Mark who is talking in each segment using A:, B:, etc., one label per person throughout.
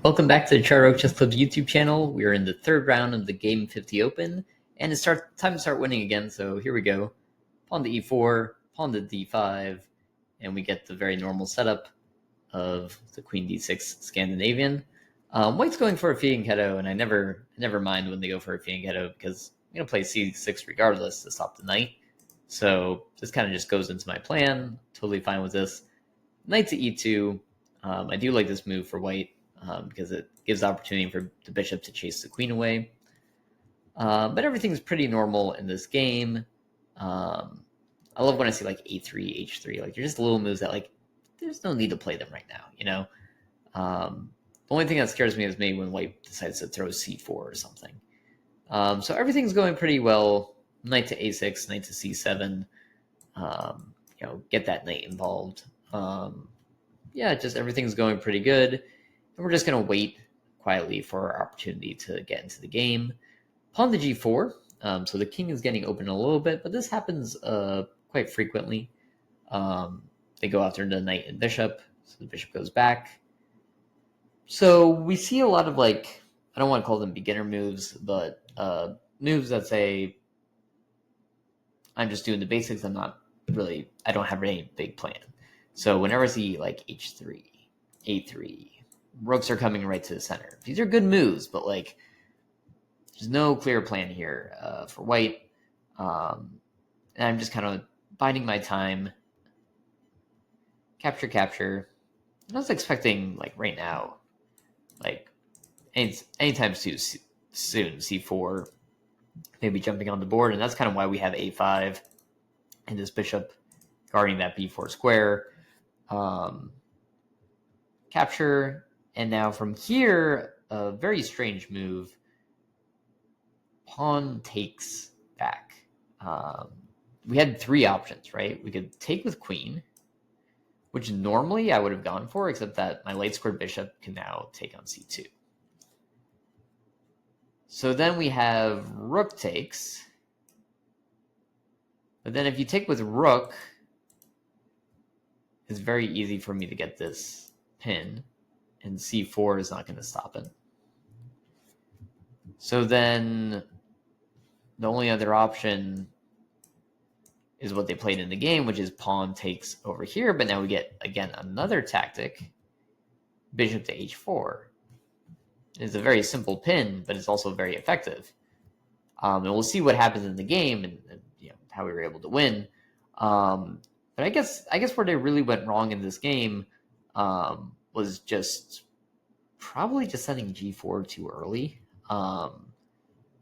A: Welcome back to the Charter Oak Chess Club's YouTube channel. We are in the third round of the Game 50 Open, and it's time to start winning again, so here we go. Pawn to e4, pawn to d5, and we get the very normal setup of the queen d6 Scandinavian. White's going for a fianchetto, and I never mind when they go for a fianchetto because I'm going to play c6 regardless to stop the knight. So this kind of just goes into my plan. Totally fine with this. Knight to e2. I do like this move for white because it gives the opportunity for the bishop to chase the queen away. But everything's pretty normal in this game. I love when I see like a3, h3. Like, they're just little moves that, like, there's no need to play them right now, you know? The only thing that scares me is maybe when white decides to throw c4 or something. So everything's going pretty well. Knight to a6, knight to c7. Get that knight involved. Yeah, just everything's going pretty good. And we're just going to wait quietly for our opportunity to get into the game. Pawn to g4. So the king is getting open a little bit, but this happens quite frequently. They go after the knight and bishop, so the bishop goes back. So we see a lot of, like, I don't want to call them beginner moves, but moves that say, I'm just doing the basics, I don't have any big plan. So whenever I see like h3, a3, rooks are coming right to the center. These are good moves, but like there's no clear plan here for white. And I'm just kind of biding my time. Capture. I was expecting, like, right now, like anytime soon, c4, maybe jumping on the board, and that's kind of why we have a5 and this bishop guarding that b4 square. Capture, and now from here, a very strange move. Pawn takes back. We had three options, right? We could take with queen, which normally I would have gone for, except that my late squared bishop can now take on c2. So then we have rook takes. But then if you take with rook, it's very easy for me to get this pin, and c4 is not going to stop it. So then the only other option is what they played in the game, which is pawn takes over here. But now we get, again, another tactic, bishop to h4. It's a very simple pin, but it's also very effective. And we'll see what happens in the game and how we were able to win. But I guess where they really went wrong in this game was probably just sending g4 too early.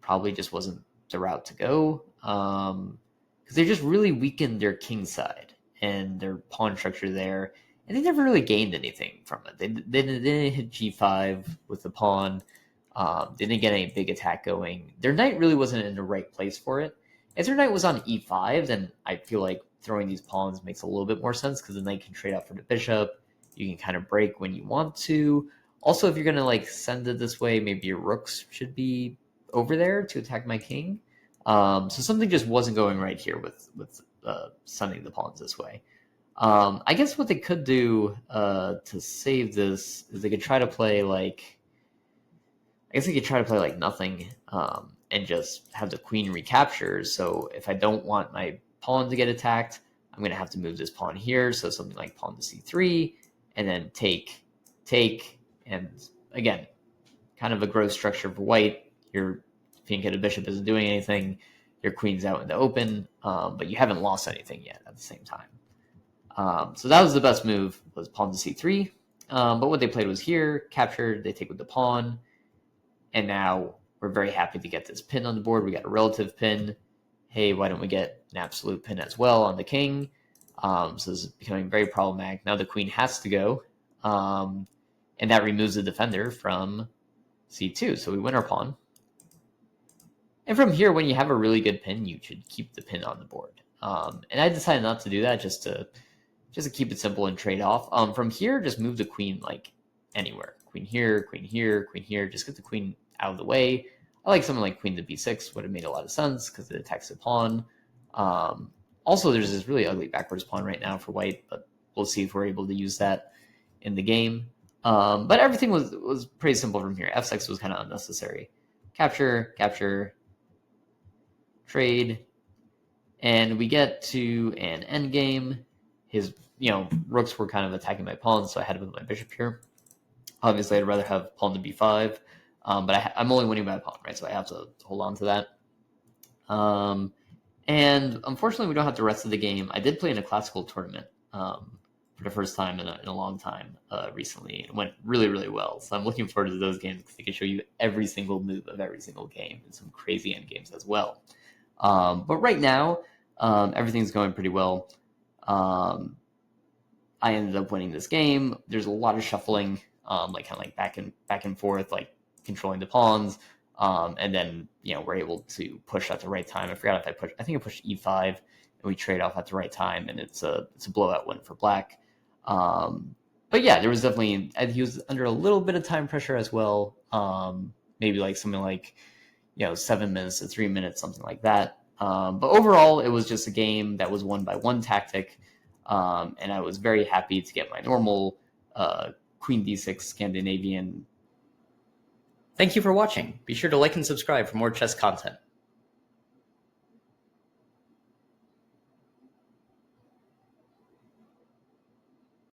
A: Probably just wasn't the route to go, because they just really weakened their king side and their pawn structure there, and they never really gained anything from it. They didn't hit g5 with the pawn. They didn't get any big attack going. Their knight really wasn't in the right place for it. If their knight was on e5, then I feel like throwing these pawns makes a little bit more sense, because the knight can trade out for the bishop. You can kind of break when you want to. Also, if you're going to, like, send it this way, maybe your rooks should be over there to attack my king. So something just wasn't going right here with sending the pawns this way. I guess what they could do to save this is they could try to play like nothing, and just have the queen recapture. So if I don't want my pawn to get attacked, I'm going to have to move this pawn here. So something like pawn to c3, and then take, and again, kind of a gross structure for white. Your fianchetto bishop isn't doing anything. Your queen's out in the open, but you haven't lost anything yet at the same time. So that was the best move, was pawn to c3. But what they played was here, captured, they take with the pawn, and now we're very happy to get this pin on the board. We got a relative pin. Hey, why don't we get an absolute pin as well on the king? So this is becoming very problematic. Now the queen has to go, and that removes the defender from c2. So we win our pawn. And from here, when you have a really good pin, you should keep the pin on the board. And I decided not to do that, just to keep it simple and trade off. From here, just move the queen like anywhere. Queen here, queen here, queen here. Just get the queen out of the way. I like something like queen to b6 would have made a lot of sense because it attacks the pawn. Also, there's this really ugly backwards pawn right now for white, but we'll see if we're able to use that in the game. But everything was pretty simple from here. F6 was kind of unnecessary. Capture, capture, trade, and we get to an endgame. His rooks were kind of attacking my pawns, so I had to move my bishop here. Obviously, I'd rather have pawn to b5, but I'm only winning by a pawn, right? So I have to hold on to that. And unfortunately, we don't have the rest of the game. I did play in a classical tournament for the first time in a long time recently. It went really, really well. So I'm looking forward to those games because they can show you every single move of every single game and some crazy end games as well. But right now, everything's going pretty well. I ended up winning this game. There's a lot of shuffling, like kind of like back and forth, like controlling the pawns. And then we're able to push at the right time. I forgot if I pushed. I think I pushed e5, and we trade off at the right time, and it's a blowout win for black. But yeah, there was definitely he was under a little bit of time pressure as well. Maybe like something like 7 minutes to 3 minutes, something like that. But overall, it was just a game that was won by one tactic, and I was very happy to get my normal Queen d6 Scandinavian. Thank you for watching. Be sure to like and subscribe for more chess content.